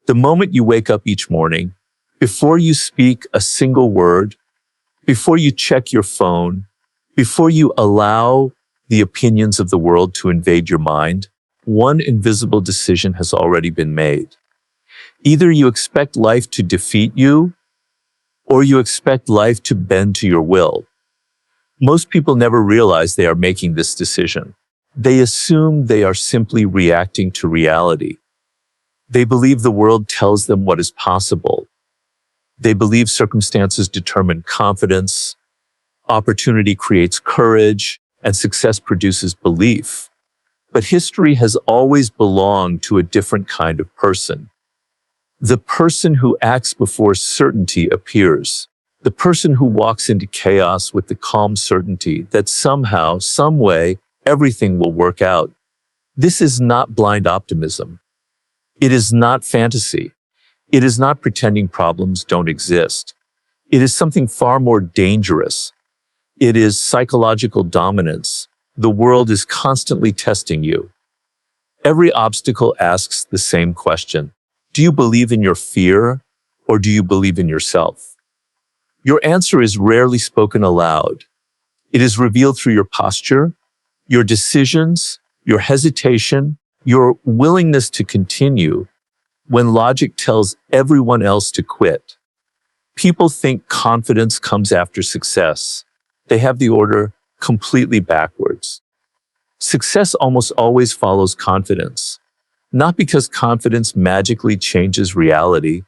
The moment you wake up each morning, before you speak a single word, before you check your phone, before you allow the opinions of the world to invade your mind, one invisible decision has already been made. Either you expect life to defeat you, or you expect life to bend to your will. Most people never realize they are making this decision. They assume they are simply reacting to reality. They believe the world tells them what is possible. They believe circumstances determine confidence, opportunity creates courage, and success produces belief. But history has always belonged to a different kind of person. The person who acts before certainty appears. The person who walks into chaos with the calm certainty that somehow, some way, everything will work out. This is not blind optimism. It is not fantasy. It is not pretending problems don't exist. It is something far more dangerous. It is psychological dominance. The world is constantly testing you. Every obstacle asks the same question. Do you believe in your fear, or do you believe in yourself? Your answer is rarely spoken aloud. It is revealed through your posture, your decisions, your hesitation, your willingness to continue when logic tells everyone else to quit. People think confidence comes after success. They have the order completely backwards. Success almost always follows confidence, not because confidence magically changes reality,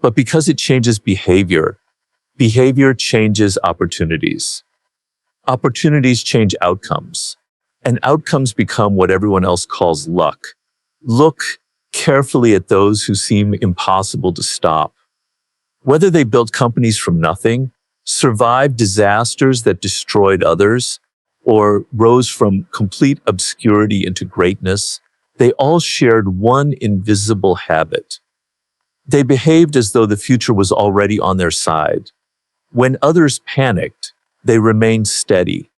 but because it changes behavior. Behavior changes opportunities. Opportunities change outcomes, and outcomes become what everyone else calls luck. Look carefully at those who seem impossible to stop. Whether they built companies from nothing, survived disasters that destroyed others, or rose from complete obscurity into greatness, they all shared one invisible habit. They behaved as though the future was already on their side. When others panicked, they remained steady.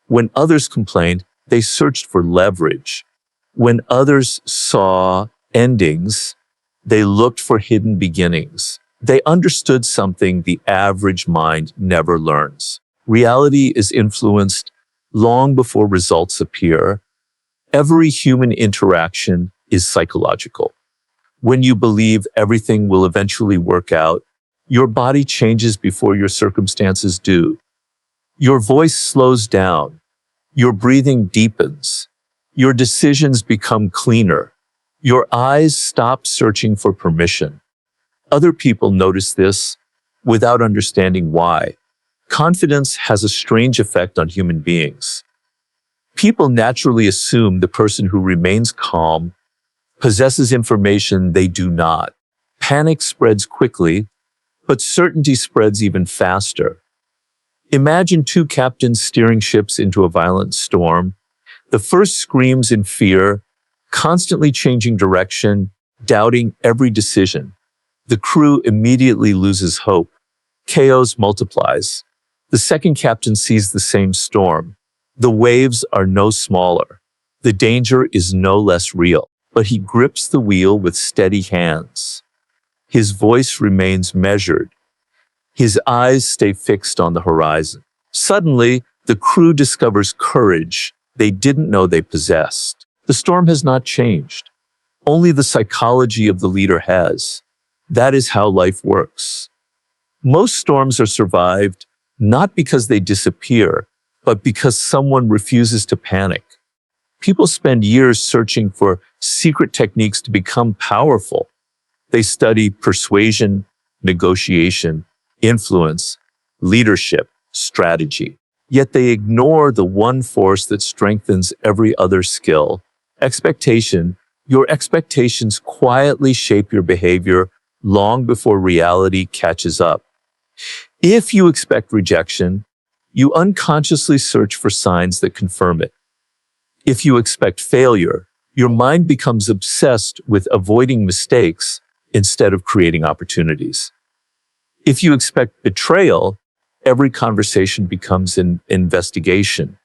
When others complained, they searched for leverage. When others saw endings, they looked for hidden beginnings. They understood something the average mind never learns. Reality is influenced long before results appear. Every human interaction is psychological. When you believe everything will eventually work out, your body changes before your circumstances do. Your voice slows down. Your breathing deepens. Your decisions become cleaner. Your eyes stop searching for permission. Other people notice this without understanding why. Confidence has a strange effect on human beings. People naturally assume the person who remains calm possesses information they do not. Panic spreads quickly, but certainty spreads even faster. Imagine two captains steering ships into a violent storm. The first screams in fear, constantly changing direction, doubting every decision. The crew immediately loses hope. Chaos multiplies. The second captain sees the same storm. The waves are no smaller. The danger is no less real, but he grips the wheel with steady hands. His voice remains measured. His eyes stay fixed on the horizon. Suddenly, the crew discovers courage they didn't know they possessed. The storm has not changed. Only the psychology of the leader has. That is how life works. Most storms are survived not because they disappear, but because someone refuses to panic. People spend years searching for secret techniques to become powerful. They study persuasion, negotiation, influence, leadership, strategy. Yet they ignore the one force that strengthens every other skill: expectation. Your expectations quietly shape your behavior long before reality catches up. If you expect rejection, you unconsciously search for signs that confirm it. If you expect failure, your mind becomes obsessed with avoiding mistakes instead of creating opportunities. If you expect betrayal, every conversation becomes an investigation.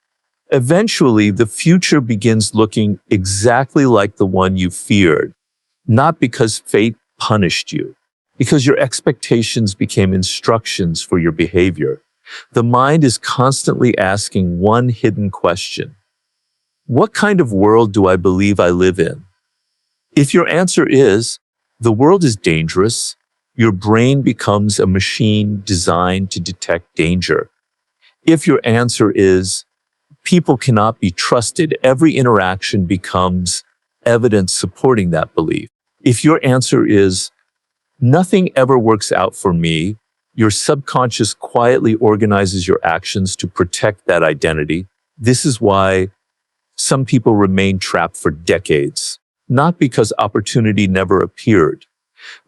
Eventually, the future begins looking exactly like the one you feared, not because fate punished you, because your expectations became instructions for your behavior. The mind is constantly asking one hidden question: what kind of world do I believe I live in? If your answer is, the world is dangerous, your brain becomes a machine designed to detect danger. If your answer is, people cannot be trusted, every interaction becomes evidence supporting that belief. If your answer is, nothing ever works out for me, your subconscious quietly organizes your actions to protect that identity. This is why some people remain trapped for decades, not because opportunity never appeared,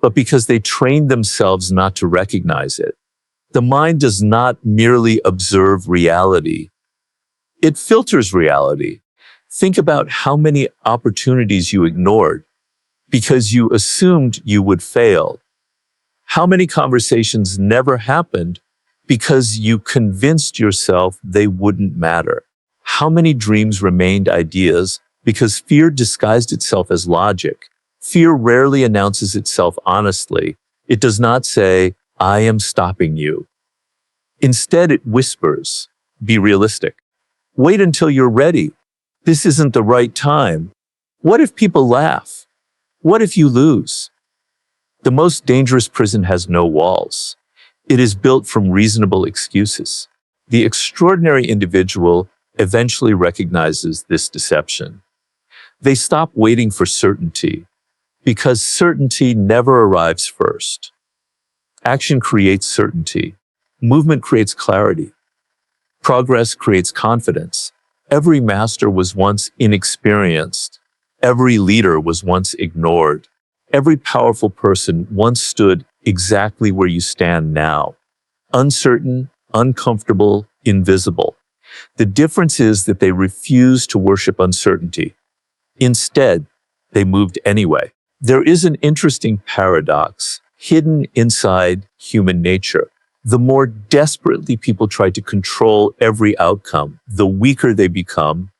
but because they trained themselves not to recognize it. The mind does not merely observe reality. It filters reality. Think about how many opportunities you ignored because you assumed you would fail. How many conversations never happened because you convinced yourself they wouldn't matter? How many dreams remained ideas because fear disguised itself as logic? Fear rarely announces itself honestly. It does not say, I am stopping you. Instead, it whispers, be realistic. Wait until you're ready. This isn't the right time. What if people laugh? What if you lose? The most dangerous prison has no walls. It is built from reasonable excuses. The extraordinary individual eventually recognizes this deception. They stop waiting for certainty, because certainty never arrives first. Action creates certainty. Movement creates clarity. Progress creates confidence. Every master was once inexperienced. Every leader was once ignored. Every powerful person once stood exactly where you stand now. Uncertain, uncomfortable, invisible. The difference is that they refused to worship uncertainty. Instead, they moved anyway. There is an interesting paradox hidden inside human nature. The more desperately people try to control every outcome, the weaker they become.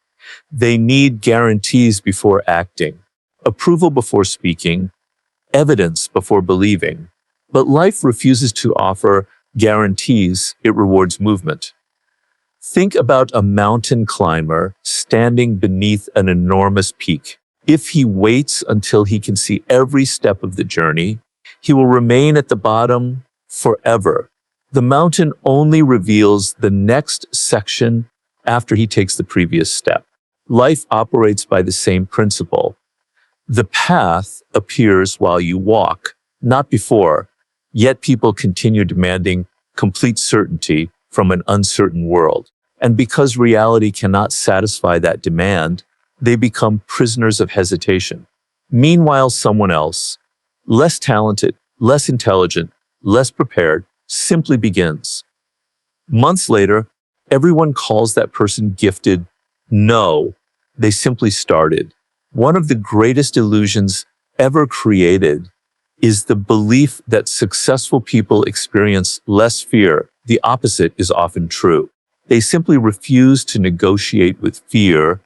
They need guarantees before acting, approval before speaking, evidence before believing. But life refuses to offer guarantees, it rewards movement. Think about a mountain climber standing beneath an enormous peak. If he waits until he can see every step of the journey, he will remain at the bottom forever. The mountain only reveals the next section after he takes the previous step. Life operates by the same principle. The path appears while you walk, not before, yet people continue demanding complete certainty from an uncertain world. And because reality cannot satisfy that demand, they become prisoners of hesitation. Meanwhile, someone else, less talented, less intelligent, less prepared, simply begins. Months later, everyone calls that person gifted. No, they simply started. One of the greatest illusions ever created is the belief that successful people experience less fear. The opposite is often true. They simply refuse to negotiate with fear.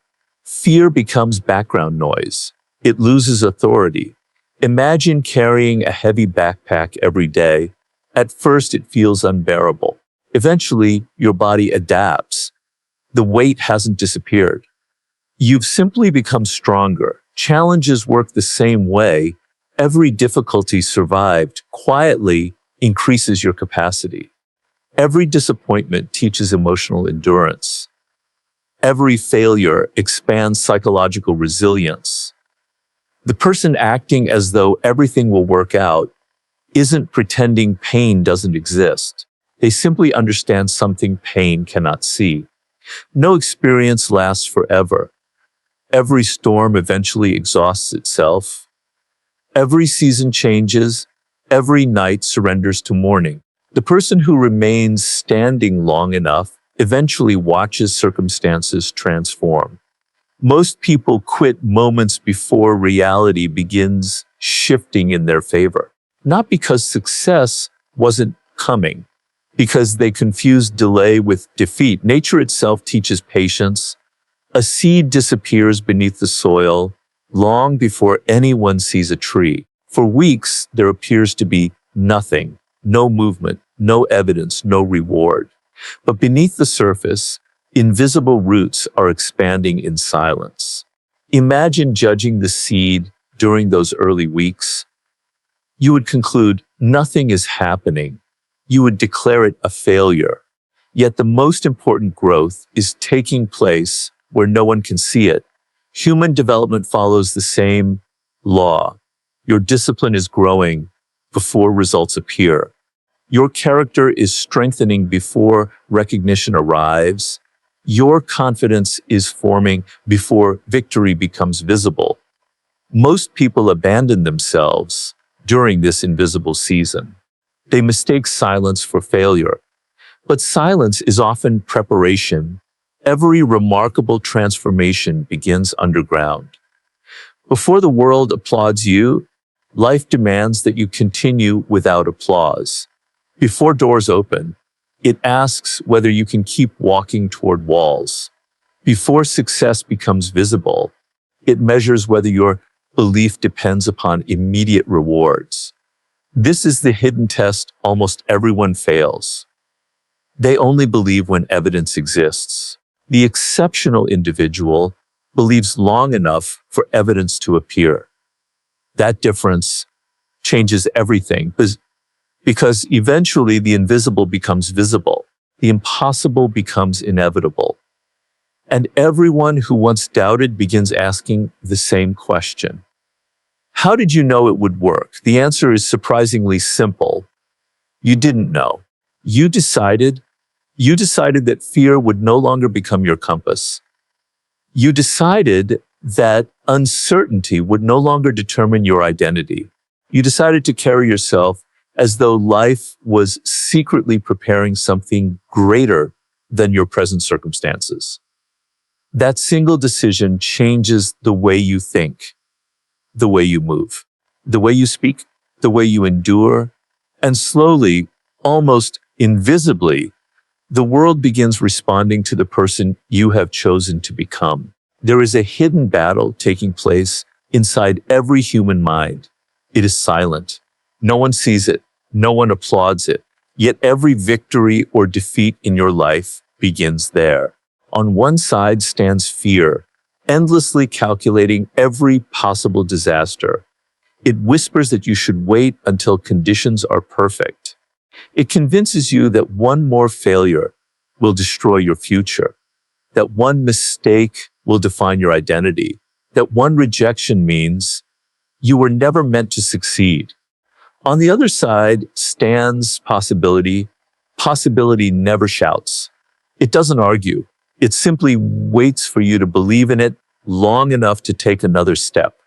Fear becomes background noise. It loses authority. Imagine carrying a heavy backpack every day. At first, it feels unbearable. Eventually, your body adapts. The weight hasn't disappeared. You've simply become stronger. Challenges work the same way. Every difficulty survived quietly increases your capacity. Every disappointment teaches emotional endurance. Every failure expands psychological resilience. The person acting as though everything will work out isn't pretending pain doesn't exist. They simply understand something pain cannot see. No experience lasts forever. Every storm eventually exhausts itself. Every season changes. Every night surrenders to morning. The person who remains standing long enough eventually watches circumstances transform. Most people quit moments before reality begins shifting in their favor. Not because success wasn't coming, because they confused delay with defeat. Nature itself teaches patience. A seed disappears beneath the soil long before anyone sees a tree. For weeks, there appears to be nothing, no movement, no evidence, no reward. But beneath the surface, invisible roots are expanding in silence. Imagine judging the seed during those early weeks. You would conclude nothing is happening. You would declare it a failure. Yet the most important growth is taking place where no one can see it. Human development follows the same law. Your discipline is growing before results appear. Your character is strengthening before recognition arrives. Your confidence is forming before victory becomes visible. Most people abandon themselves during this invisible season. They mistake silence for failure. But silence is often preparation. Every remarkable transformation begins underground. Before the world applauds you, life demands that you continue without applause. Before doors open, it asks whether you can keep walking toward walls. Before success becomes visible, it measures whether your belief depends upon immediate rewards. This is the hidden test almost everyone fails. They only believe when evidence exists. The exceptional individual believes long enough for evidence to appear. That difference changes everything because eventually the invisible becomes visible. The impossible becomes inevitable. And everyone who once doubted begins asking the same question. How did you know it would work? The answer is surprisingly simple. You didn't know. You decided that fear would no longer become your compass. You decided that uncertainty would no longer determine your identity. You decided to carry yourself as though life was secretly preparing something greater than your present circumstances. That single decision changes the way you think, the way you move, the way you speak, the way you endure, and slowly, almost invisibly, the world begins responding to the person you have chosen to become. There is a hidden battle taking place inside every human mind. It is silent. No one sees it. No one applauds it. Yet every victory or defeat in your life begins there. On one side stands fear, endlessly calculating every possible disaster. It whispers that you should wait until conditions are perfect. It convinces you that one more failure will destroy your future, that one mistake will define your identity, that one rejection means you were never meant to succeed. On the other side stands possibility. Possibility never shouts. It doesn't argue. It simply waits for you to believe in it long enough to take another step.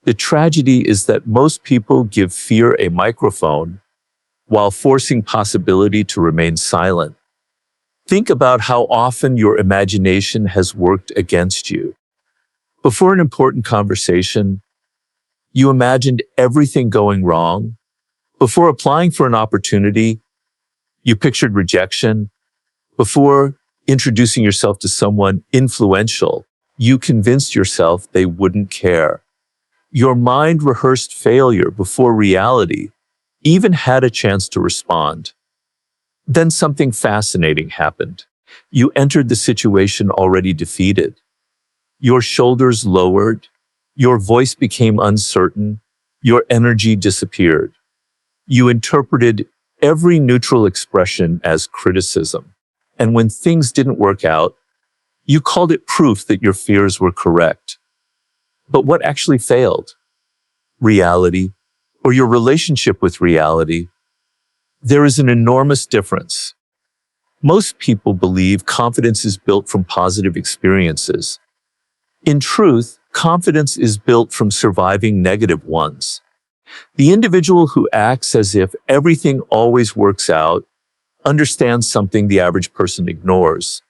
The tragedy is that most people give fear a microphone while forcing possibility to remain silent. Think about how often your imagination has worked against you. Before an important conversation, you imagined everything going wrong. Before applying for an opportunity, you pictured rejection. Before introducing yourself to someone influential, you convinced yourself they wouldn't care. Your mind rehearsed failure before reality even had a chance to respond. Then something fascinating happened. You entered the situation already defeated. Your shoulders lowered. Your voice became uncertain. Your energy disappeared. You interpreted every neutral expression as criticism. And when things didn't work out, you called it proof that your fears were correct. But what actually failed? Reality, or your relationship with reality? There is an enormous difference. Most people believe confidence is built from positive experiences. In truth, confidence is built from surviving negative ones. The individual who acts as if everything always works out understands something the average person ignores.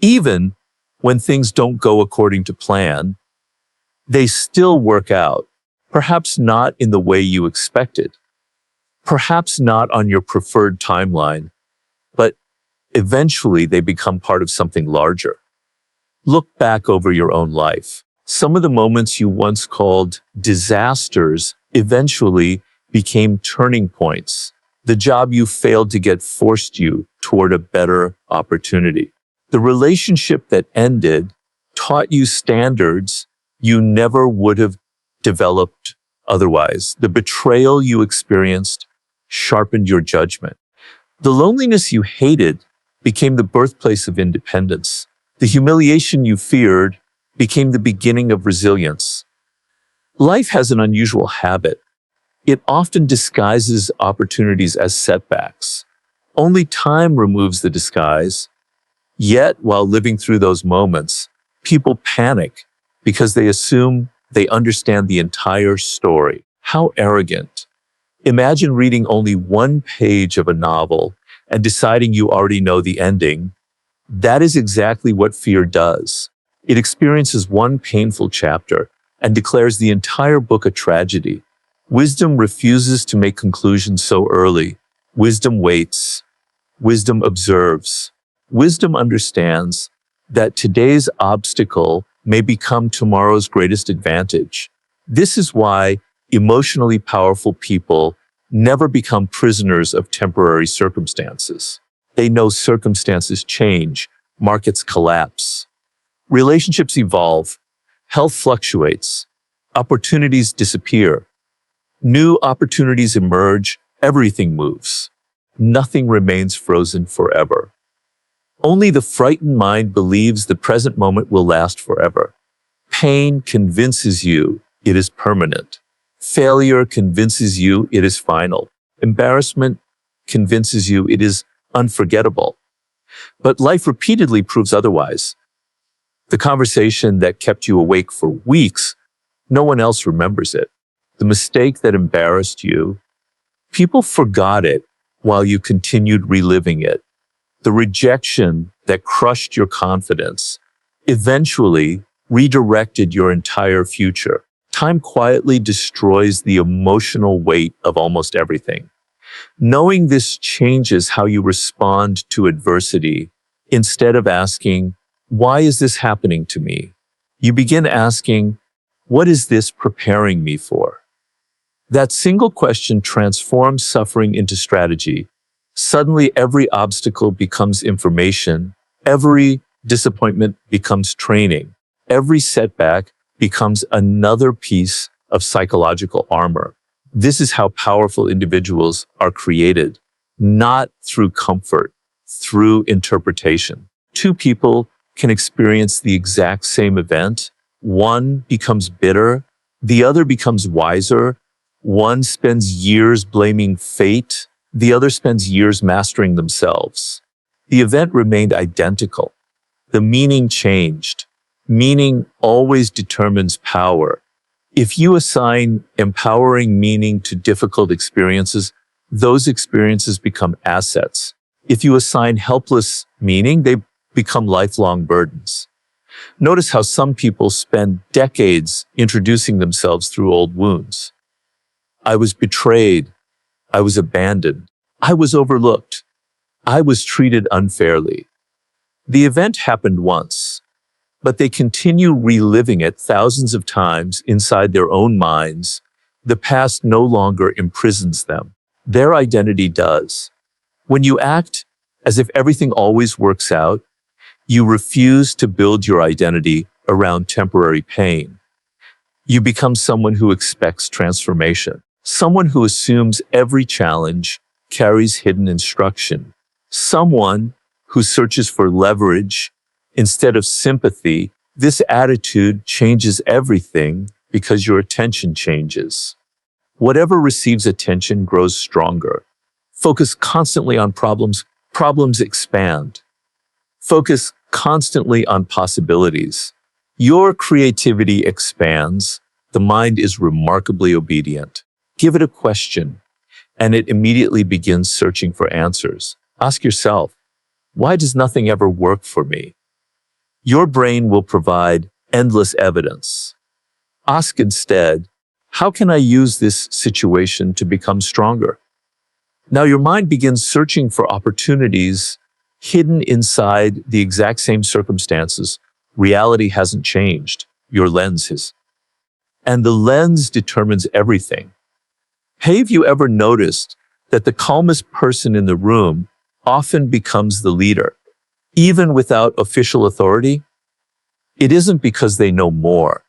Even when things don't go according to plan, they still work out, perhaps not in the way you expected, perhaps not on your preferred timeline, but eventually they become part of something larger. Look back over your own life. Some of the moments you once called disasters eventually became turning points. The job you failed to get forced you toward a better opportunity. The relationship that ended taught you standards you never would have developed otherwise. The betrayal you experienced sharpened your judgment. The loneliness you hated became the birthplace of independence. The humiliation you feared became the beginning of resilience. Life has an unusual habit. It often disguises opportunities as setbacks. Only time removes the disguise. Yet, while living through those moments, people panic because they assume they understand the entire story. How arrogant. Imagine reading only one page of a novel and deciding you already know the ending. That is exactly what fear does. It experiences one painful chapter and declares the entire book a tragedy. Wisdom refuses to make conclusions so early. Wisdom waits. Wisdom observes. Wisdom understands that today's obstacle may become tomorrow's greatest advantage. This is why emotionally powerful people never become prisoners of temporary circumstances. They know circumstances change, markets collapse, relationships evolve, health fluctuates, opportunities disappear, new opportunities emerge, everything moves. Nothing remains frozen forever. Only the frightened mind believes the present moment will last forever. Pain convinces you it is permanent. Failure convinces you it is final. Embarrassment convinces you it is unforgettable. But life repeatedly proves otherwise. The conversation that kept you awake for weeks, no one else remembers it. The mistake that embarrassed you, people forgot it while you continued reliving it. The rejection that crushed your confidence eventually redirected your entire future. Time quietly destroys the emotional weight of almost everything. Knowing this changes how you respond to adversity. Instead of asking, "Why is this happening to me?" you begin asking, "What is this preparing me for?" That single question transforms suffering into strategy. Suddenly, every obstacle becomes information. Every disappointment becomes training. Every setback becomes another piece of psychological armor. This is how powerful individuals are created, not through comfort, through interpretation. Two people can experience the exact same event. One becomes bitter, the other becomes wiser. One spends years blaming fate, the other spends years mastering themselves. The event remained identical. The meaning changed. Meaning always determines power. If you assign empowering meaning to difficult experiences, those experiences become assets. If you assign helpless meaning, they become lifelong burdens. Notice how some people spend decades introducing themselves through old wounds. I was betrayed. I was abandoned. I was overlooked. I was treated unfairly. The event happened once, but they continue reliving it thousands of times inside their own minds. The past no longer imprisons them. Their identity does. When you act as if everything always works out, you refuse to build your identity around temporary pain. You become someone who expects transformation, someone who assumes every challenge carries hidden instruction, someone who searches for leverage instead of sympathy. This attitude changes everything because your attention changes. Whatever receives attention grows stronger. Focus constantly on problems. Problems expand. Focus constantly on possibilities. Your creativity expands. The mind is remarkably obedient. Give it a question, and it immediately begins searching for answers. Ask yourself, why does nothing ever work for me? Your brain will provide endless evidence. Ask instead, how can I use this situation to become stronger? Now your mind begins searching for opportunities hidden inside the exact same circumstances. Reality hasn't changed. Your lens has. And the lens determines everything. Have you ever noticed that the calmest person in the room often becomes the leader, even without official authority? It isn't because they know more.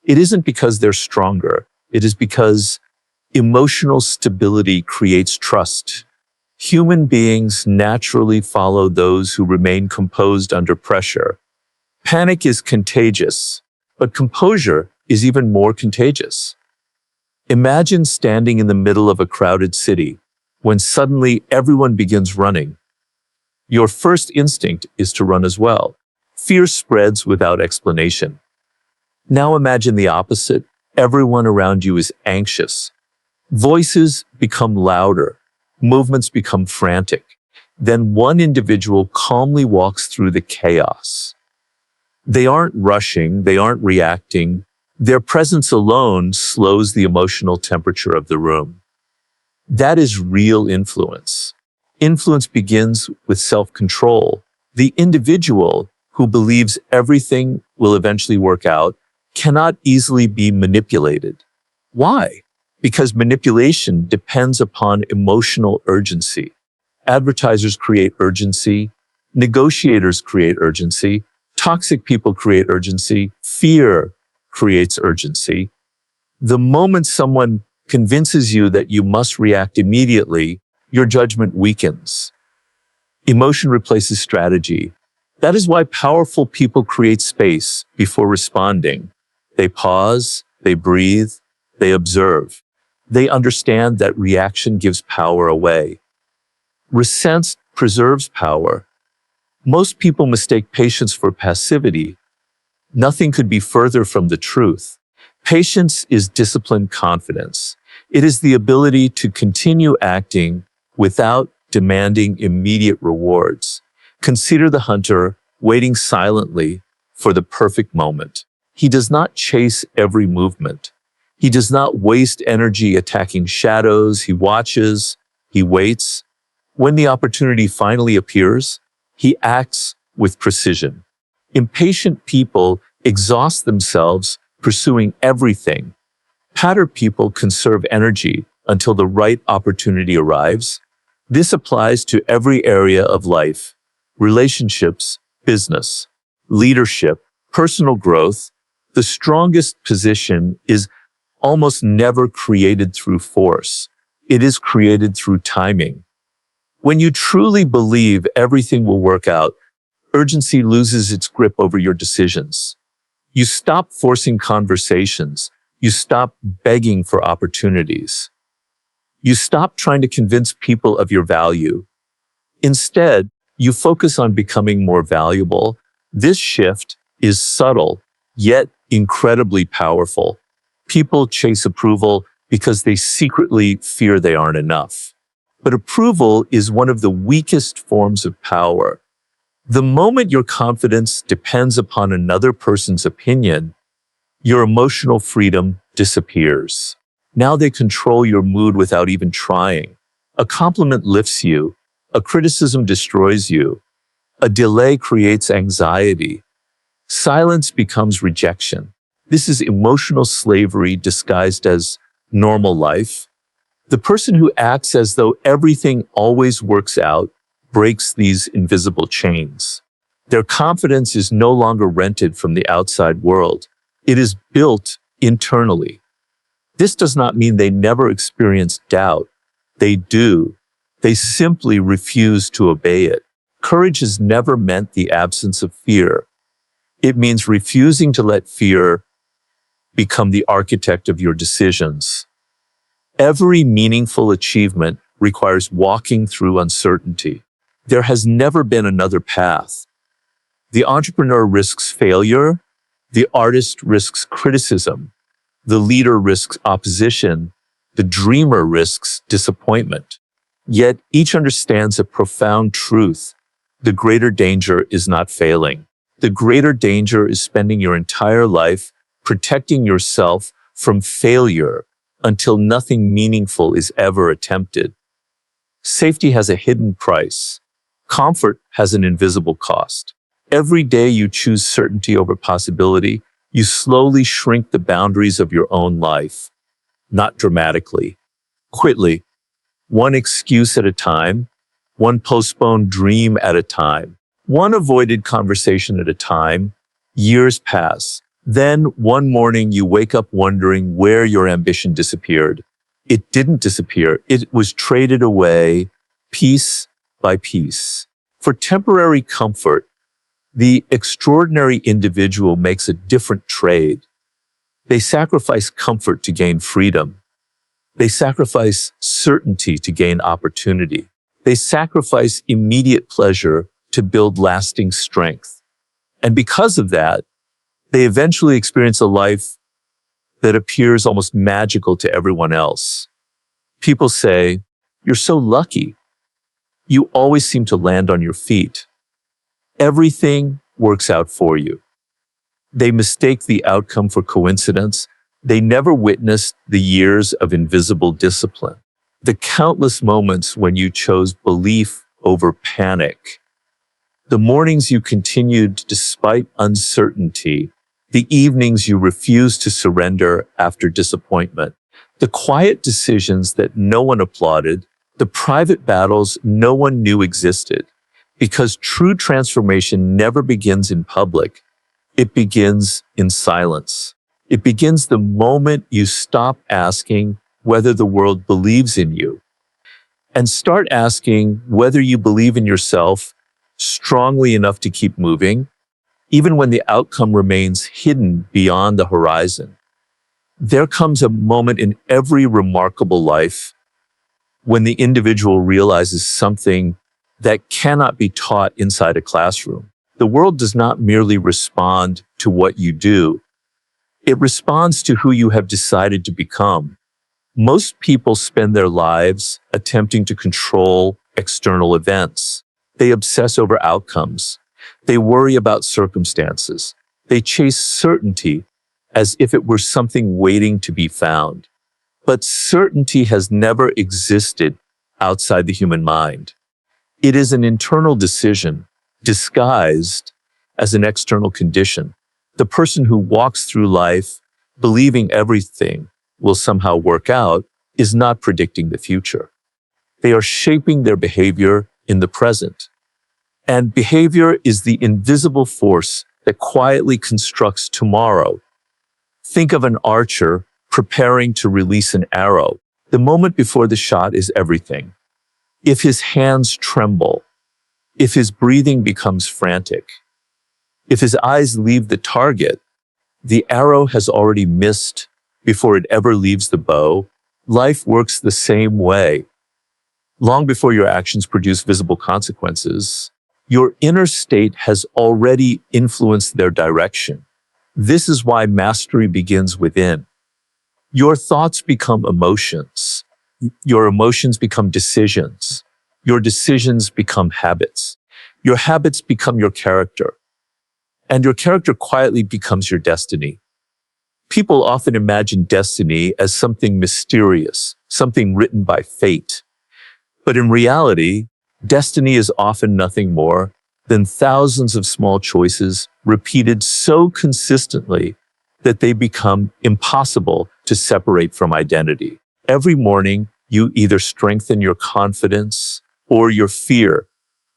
It isn't because they're stronger. It is because emotional stability creates trust. Human beings naturally follow those who remain composed under pressure. Panic is contagious, but composure is even more contagious. Imagine standing in the middle of a crowded city when suddenly everyone begins running. Your first instinct is to run as well. Fear spreads without explanation. Now imagine the opposite. Everyone around you is anxious. Voices become louder. Movements become frantic. Then one individual calmly walks through the chaos. They aren't rushing. They aren't reacting. Their presence alone slows the emotional temperature of the room. That is real influence. Influence begins with self-control. The individual who believes everything will eventually work out cannot easily be manipulated. Why? Because manipulation depends upon emotional urgency. Advertisers create urgency. Negotiators create urgency. Toxic people create urgency. Fear creates urgency. The moment someone convinces you that you must react immediately, your judgment weakens. Emotion replaces strategy. That is why powerful people create space before responding. They pause, they breathe, they observe. They understand that reaction gives power away. Resent preserves power. Most people mistake patience for passivity. Nothing could be further from the truth. Patience is disciplined confidence. It is the ability to continue acting without demanding immediate rewards. Consider the hunter waiting silently for the perfect moment. He does not chase every movement. He does not waste energy attacking shadows. He watches, he waits. When the opportunity finally appears, he acts with precision. Impatient people exhaust themselves pursuing everything. Pattern people conserve energy until the right opportunity arrives. This applies to every area of life: relationships, business, leadership, personal growth. The strongest position is almost never created through force. It is created through timing. When you truly believe everything will work out, urgency loses its grip over your decisions. You stop forcing conversations. You stop begging for opportunities. You stop trying to convince people of your value. Instead, you focus on becoming more valuable. This shift is subtle, yet incredibly powerful. People chase approval because they secretly fear they aren't enough. But approval is one of the weakest forms of power. The moment your confidence depends upon another person's opinion, your emotional freedom disappears. Now they control your mood without even trying. A compliment lifts you. A criticism destroys you. A delay creates anxiety. Silence becomes rejection. This is emotional slavery disguised as normal life. The person who acts as though everything always works out breaks these invisible chains. Their confidence is no longer rented from the outside world. It is built internally. This does not mean they never experience doubt. They do. They simply refuse to obey it. Courage has never meant the absence of fear. It means refusing to let fear become the architect of your decisions. Every meaningful achievement requires walking through uncertainty. There has never been another path. The entrepreneur risks failure. The artist risks criticism. The leader risks opposition. The dreamer risks disappointment. Yet each understands a profound truth. The greater danger is not failing. The greater danger is spending your entire life protecting yourself from failure until nothing meaningful is ever attempted. Safety has a hidden price. Comfort has an invisible cost. Every day you choose certainty over possibility, you slowly shrink the boundaries of your own life. Not dramatically, quickly, one excuse at a time, one postponed dream at a time, one avoided conversation at a time. Years pass. Then one morning you wake up wondering where your ambition disappeared. It didn't disappear. It was traded away piece by piece. For temporary comfort, the extraordinary individual makes a different trade. They sacrifice comfort to gain freedom. They sacrifice certainty to gain opportunity. They sacrifice immediate pleasure to build lasting strength. And because of that, they eventually experience a life that appears almost magical to everyone else. People say, "You're so lucky. You always seem to land on your feet. Everything works out for you." They mistake the outcome for coincidence. They never witnessed the years of invisible discipline, the countless moments when you chose belief over panic, the mornings you continued despite uncertainty, the evenings you refused to surrender after disappointment, the quiet decisions that no one applauded, the private battles no one knew existed. Because true transformation never begins in public. It begins in silence. It begins the moment you stop asking whether the world believes in you and start asking whether you believe in yourself strongly enough to keep moving, even when the outcome remains hidden beyond the horizon. There comes a moment in every remarkable life when the individual realizes something that cannot be taught inside a classroom. The world does not merely respond to what you do. It responds to who you have decided to become. Most people spend their lives attempting to control external events. They obsess over outcomes. They worry about circumstances. They chase certainty as if it were something waiting to be found. But certainty has never existed outside the human mind. It is an internal decision disguised as an external condition. The person who walks through life believing everything will somehow work out is not predicting the future. They are shaping their behavior in the present. And behavior is the invisible force that quietly constructs tomorrow. Think of an archer preparing to release an arrow. The moment before the shot is everything. If his hands tremble, if his breathing becomes frantic, if his eyes leave the target, the arrow has already missed before it ever leaves the bow. Life works the same way. Long before your actions produce visible consequences, your inner state has already influenced their direction. This is why mastery begins within. Your thoughts become emotions. Your emotions become decisions. Your decisions become habits. Your habits become your character. And your character quietly becomes your destiny. People often imagine destiny as something mysterious, something written by fate. But in reality, destiny is often nothing more than thousands of small choices repeated so consistently that they become impossible to separate from identity. Every morning, you either strengthen your confidence or your fear.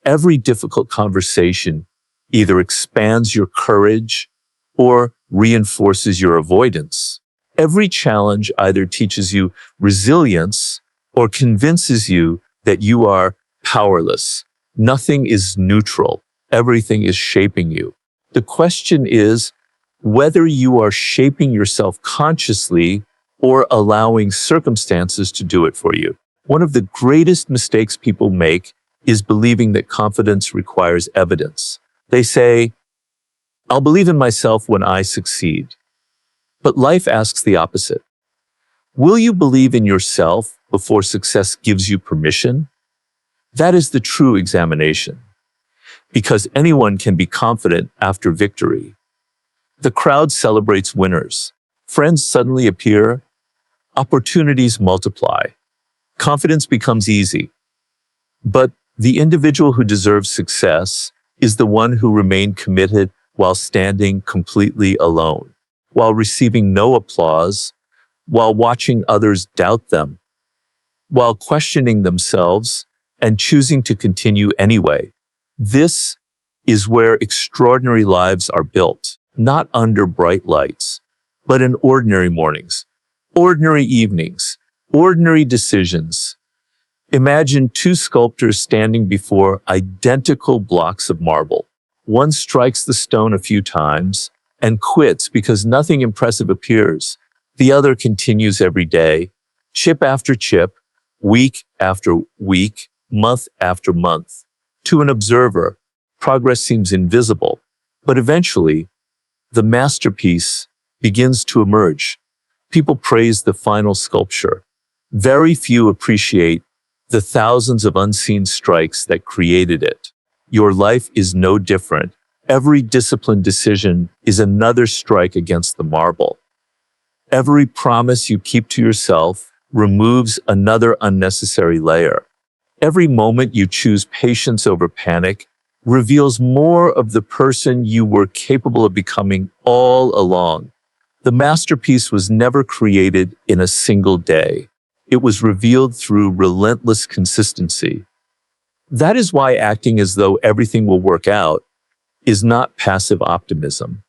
Every difficult conversation either expands your courage or reinforces your avoidance. Every challenge either teaches you resilience or convinces you that you are powerless. Nothing is neutral. Everything is shaping you. The question is whether you are shaping yourself consciously or allowing circumstances to do it for you. One of the greatest mistakes people make is believing that confidence requires evidence. They say, "I'll believe in myself when I succeed." But life asks the opposite. Will you believe in yourself before success gives you permission? That is the true examination, because anyone can be confident after victory. The crowd celebrates winners. Friends suddenly appear. Opportunities multiply. Confidence becomes easy. But the individual who deserves success is the one who remained committed while standing completely alone, while receiving no applause, while watching others doubt them. while questioning themselves and choosing to continue anyway. This is where extraordinary lives are built, not under bright lights, but in ordinary mornings, ordinary evenings, ordinary decisions. Imagine two sculptors standing before identical blocks of marble. One strikes the stone a few times and quits because nothing impressive appears. The other continues every day, chip after chip, week after week, month after month. To an observer, progress seems invisible, but eventually, the masterpiece begins to emerge. People praise the final sculpture. Very few appreciate the thousands of unseen strikes that created it. Your life is no different. Every disciplined decision is another strike against the marble. Every promise you keep to yourself removes another unnecessary layer. Every moment you choose patience over panic reveals more of the person you were capable of becoming all along. The masterpiece was never created in a single day. It was revealed through relentless consistency. That is why acting as though everything will work out is not passive optimism.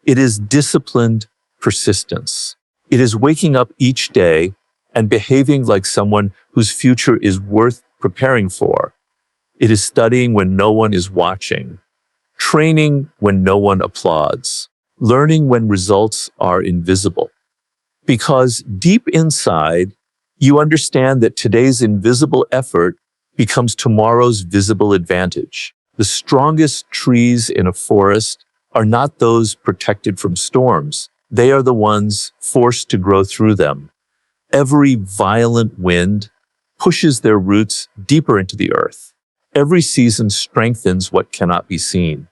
It is disciplined persistence. It is waking up each day and behaving like someone whose future is worth preparing for. It is studying when no one is watching, training when no one applauds, learning when results are invisible. Because deep inside, you understand that today's invisible effort becomes tomorrow's visible advantage. The strongest trees in a forest are not those protected from storms. They are the ones forced to grow through them. Every violent wind pushes their roots deeper into the earth. Every season strengthens what cannot be seen.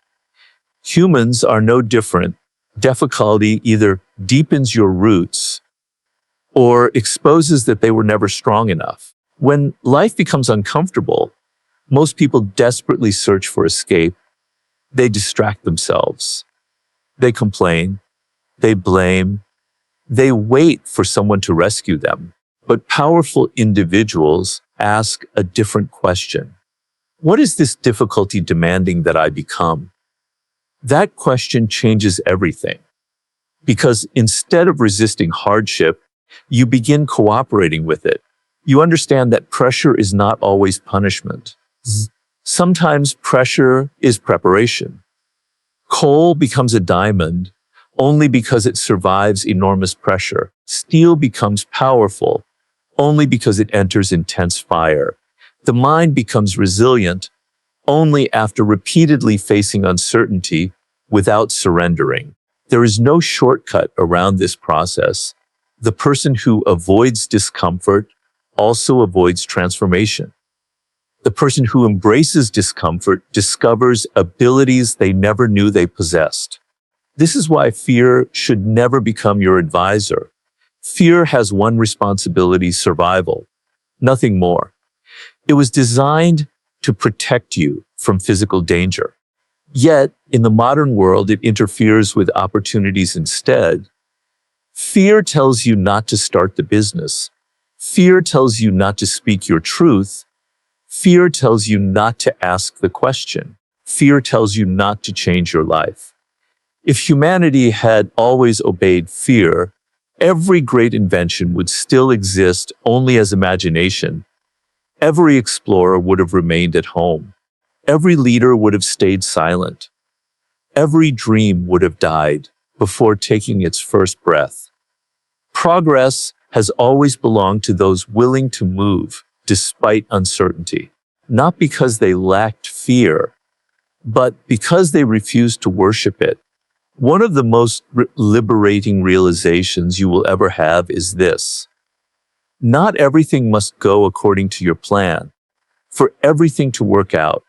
Humans are no different. Difficulty either deepens your roots or exposes that they were never strong enough. When life becomes uncomfortable, most people desperately search for escape. They distract themselves. They complain. They blame. They wait for someone to rescue them. But powerful individuals ask a different question. What is this difficulty demanding that I become? That question changes everything. Because instead of resisting hardship, you begin cooperating with it. You understand that pressure is not always punishment. Sometimes pressure is preparation. Coal becomes a diamond only because it survives enormous pressure. Steel becomes powerful only because it enters intense fire. The mind becomes resilient only after repeatedly facing uncertainty without surrendering. There is no shortcut around this process. The person who avoids discomfort also avoids transformation. The person who embraces discomfort discovers abilities they never knew they possessed. This is why fear should never become your advisor. Fear has one responsibility: survival, nothing more. It was designed to protect you from physical danger. Yet, in the modern world, it interferes with opportunities instead. Fear tells you not to start the business. Fear tells you not to speak your truth. Fear tells you not to ask the question. Fear tells you not to change your life. If humanity had always obeyed fear, every great invention would still exist only as imagination. Every explorer would have remained at home. Every leader would have stayed silent. Every dream would have died before taking its first breath. Progress has always belonged to those willing to move despite uncertainty, not because they lacked fear, but because they refused to worship it. One of the most liberating realizations you will ever have is this: not everything must go according to your plan. For everything to work out,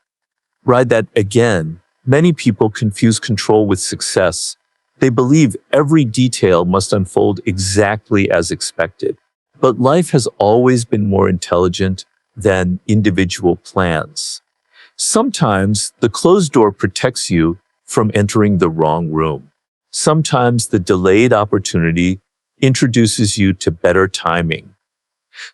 ride that again. Many people confuse control with success. They believe every detail must unfold exactly as expected. But life has always been more intelligent than individual plans. Sometimes the closed door protects you from entering the wrong room. Sometimes the delayed opportunity introduces you to better timing.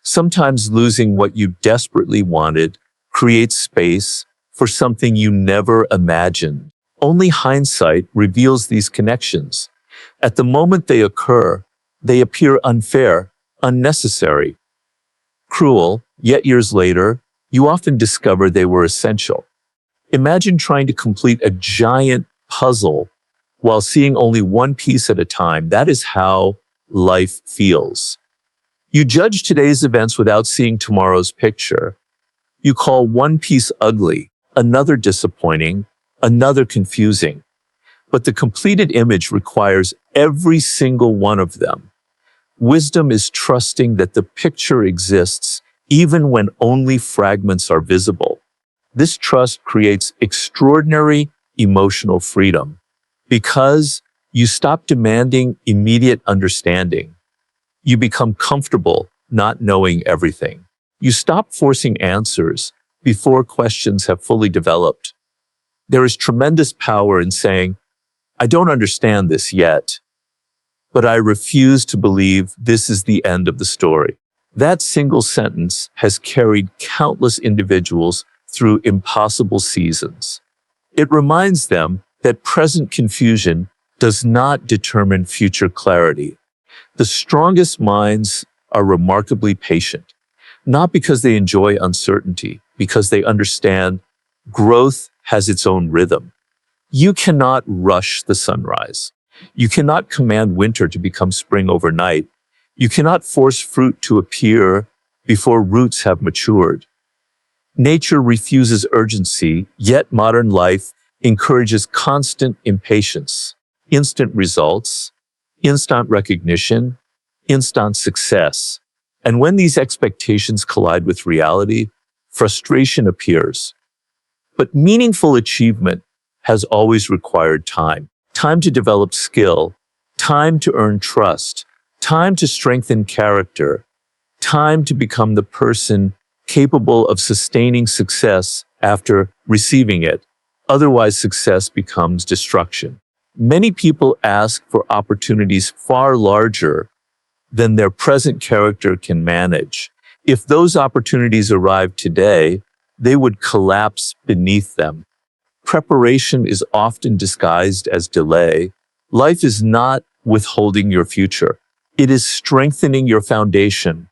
Sometimes losing what you desperately wanted creates space for something you never imagined. Only hindsight reveals these connections. At the moment they occur, they appear unfair, unnecessary, cruel, yet years later, you often discover they were essential. Imagine trying to complete a giant puzzle while seeing only one piece at a time. That is how life feels. You judge today's events without seeing tomorrow's picture. You call one piece ugly, another disappointing, another confusing. But the completed image requires every single one of them. Wisdom is trusting that the picture exists even when only fragments are visible. This trust creates extraordinary emotional freedom because you stop demanding immediate understanding. You become comfortable not knowing everything. You stop forcing answers before questions have fully developed. There is tremendous power in saying, I don't understand this yet, but I refuse to believe this is the end of the story. That single sentence has carried countless individuals through impossible seasons. It reminds them that present confusion does not determine future clarity. The strongest minds are remarkably patient, not because they enjoy uncertainty, because they understand growth has its own rhythm. You cannot rush the sunrise. You cannot command winter to become spring overnight. You cannot force fruit to appear before roots have matured. Nature refuses urgency, yet modern life encourages constant impatience, instant results, instant recognition, instant success. And when these expectations collide with reality, frustration appears. But meaningful achievement has always required time. Time to develop skill, time to earn trust, time to strengthen character, time to become the person capable of sustaining success after receiving it. Otherwise, success becomes destruction. Many people ask for opportunities far larger than their present character can manage. If those opportunities arrived today, they would collapse beneath them. Preparation is often disguised as delay. Life is not withholding your future. It is strengthening your foundation.